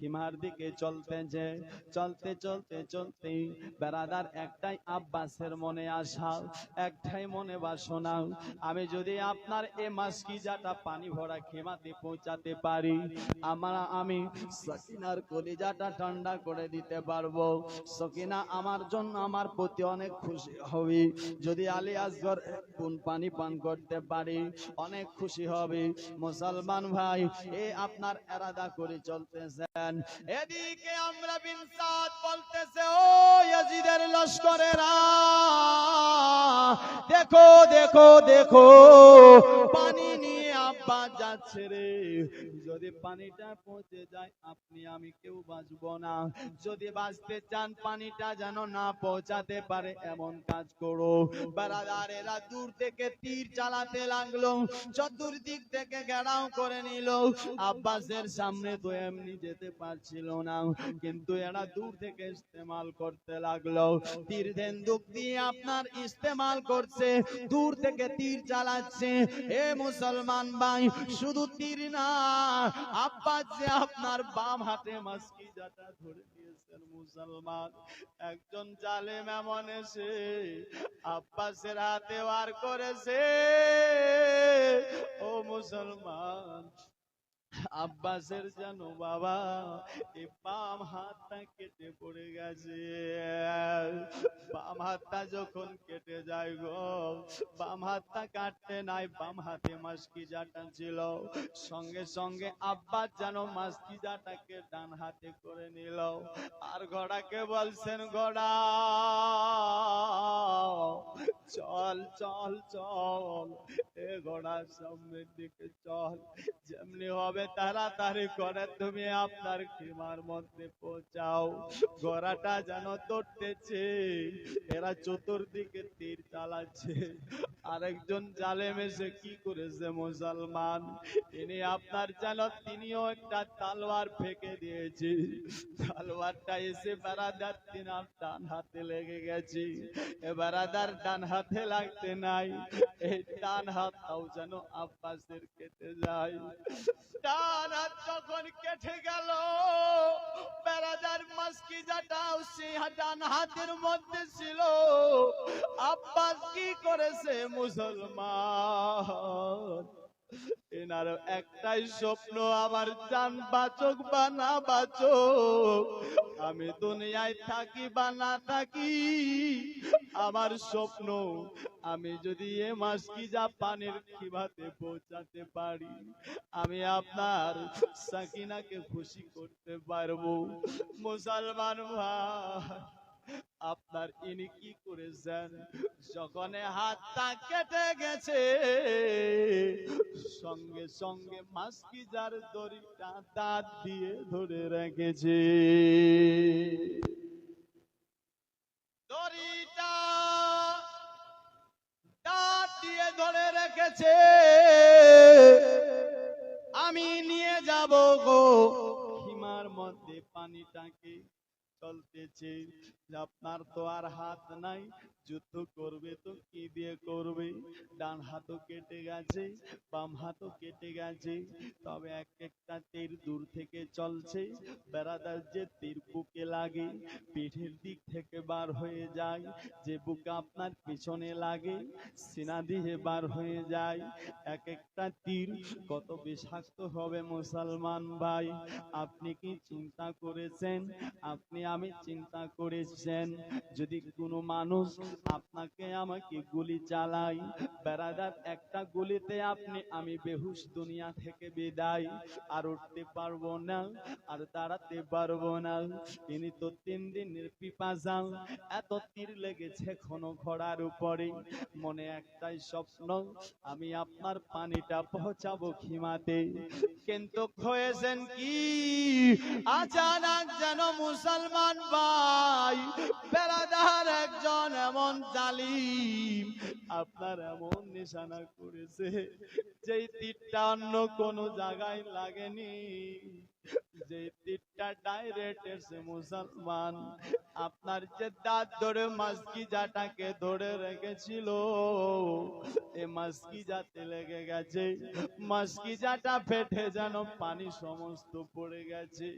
খিমার দিকে চলতেছে। চলতে চলতে চলতে বেরাদার একটাই আব্বাসের মনে আশা, একটাই মনে বাসনা, আমি যদি আপনার এ মাসকিজাটা পানি ভরা খেমাতে পৌঁছাতে পারি, আমি সকিনার কলিজাটা ঠান্ডা করে দিতে পারবো। সকিনা আমার জন্য, আমার প্রতি অনেক খুশি হবে। যদি আলী আসগর কোন পানি পান করতে পারি, অনেক খুশি হবে। মুসলমান ভাই, এ আপনার এরাদা করে চলতেছেন। এদিকে আমরা বিন সাদ বলতেছে, ও ইয়াজিদের লস্করেরা, দেখো দেখো দেখো, পানি নিয়ে আব্বা যাচ্ছে রে। যদি পানিটা পৌঁছে যায়, আপনি আমি কেউ বাঁচবো না। যদি বাঁচতে চান, পানিটা যেন না পৌঁছাতে পারে এমন কাজ করো। বারাদারেরা দূর থেকে তীর চালাতে লাগলো, চতুর্দিক থেকে ঘেরাও করে নিল। আব্বাসের সামনে তো এমনি যেতে পারছিল না, কিন্তু এরা দূর থেকে ইস্তেমাল করতে লাগলো। তীর ধেন্দুক দিয়ে আপনার ইস্তেমাল করছে, দূর থেকে তীর চালাচ্ছে। এ মুসলমান ভাই, শুধু তীর না, আব্বাস যে আপনার বাম হাতে মাসকিজাটা ধরে দিয়েছেন। মুসলমান, একজন জালেম এমন এসে আব্বাসের হাতে ওয়ার করেছে। ও মুসলমান, আব্বাসের যেন বাবা এই বাম হাতটা কেটে পড়ে গেছে। বাম হাতটা যখন কেটে যায় গো, বাম হাতটা কাটতে নাই, বাম হাতে মাসকিজাটা ছিল। সঙ্গে সঙ্গে আব্বাস যেন মাসকিজাটাকে ডান হাতে করে নিল। আর ঘোড়াকে বলছেন, ঘোড়া চল চল চল, এ ঘোড়া সামনের দিকে চল, যেমনি হবে তাড়াতাড়ি করে তুমি আপনার খিমার মধ্যে পৌঁছাও। ঘোড়াটা যেন দৌড়তেছে, এরা চতুর্দিকে তীর চালাচ্ছে। আরেকজন জালেম এসে কি করেছে মুসলমান, ইনি আপনার যেন তিনিও একটা তালোয়ার ফেঁকে দিয়েছে। তালোয়ারটা এসে বেরাদার তিনার ডান হাতে লেগে গেছে। এ বেরাদার ডান হাতে লাগতে নাই, এই ডান হাতটাও যেন আব্বাসের কেটে যায়। ডান হাত যখন কেটে গেল, বেরাদার মাসকিজাটাও সেই ডান হাতের মধ্যে ছিল। আব্বাস কি করেছে মুসলমান, এনার একটাই স্বপ্ন, আমার জান বাঁচুক বা না বাঁচুক, আমি দুনিয়ায় থাকি বা না থাকি, আমার স্বপ্ন আমি যদি এ মাসকিজা পানির খিবাতে পৌঁছাতে পারি, আমি আপনার সাকিনাকে খুশি করতে পারবো। মুসলমান ভাই, আপনার ইনি কি করেছেন, যখন হাতটা কেটে গেছে, সঙ্গে সঙ্গে মাসকিজার দড়িটা দাঁত দিয়ে ধরে রেখেছে। দড়িটা দাঁত দিয়ে ধরে রেখেছে, আমি নিয়ে যাব গো খিমার মধ্যে পানিটাকে। চলতেছে, আপনার তো আর হাত নাই, যুদ্ধ করবে তো কি দিয়ে করবে? ডান হাতও কেটে গেছে, বাম হাতও কেটে গেছে, তবে এক একটা তীর দূর থেকে চলছে। বেরাদার যে তীর বুকে লাগে, পিঠের দিক থেকে বার হয়ে যায়, যে বুকে আপনার পিছনে লাগে, সিনা দিয়ে বার হয়ে যায়। এক একটা তীর কত বিষাক্ত হবে মুসলমান ভাই, আপনি কি চিন্তা করেছেন? আপনি আমি চিন্তা করেছেন, যদি কোনো মানুষ আপনাকে আমাকে গুলি চালাই, বেরাদার একটা গুলিতে আপনি আমি বেহুশ দুনিয়া থেকে বিদায়, আর উঠতে পারবো না, আর দাঁড়াতে পারবো না। তিনি তো 3 দিনের পিপাসা, এত তীর লেগেছে এখনো ঘোড়ার উপরে। মনে একটাই স্বপ্ন, আমি আপনার পানিটা পৌঁছাবো খিমাতে। কিন্তু হয়েছেন কি, আচানক যেন মুসলমান ভাই, বেরাদার একজন এমন জালিম আপনার এমন নিশানা করেছে, যেই তীরটা অন্য কোনো জায়গায় লাগেনি, যে তীরটা ডাইরেক্ট এসে মুসলমান আপনার যে দাঁত ধরে মাসকিজাটাকে ধরে রেখেছিল, এই মাসকিজাতে লেগে গেছে। মাসকিজাটা ফেটে যেন পানি সমস্ত পড়ে গেছে।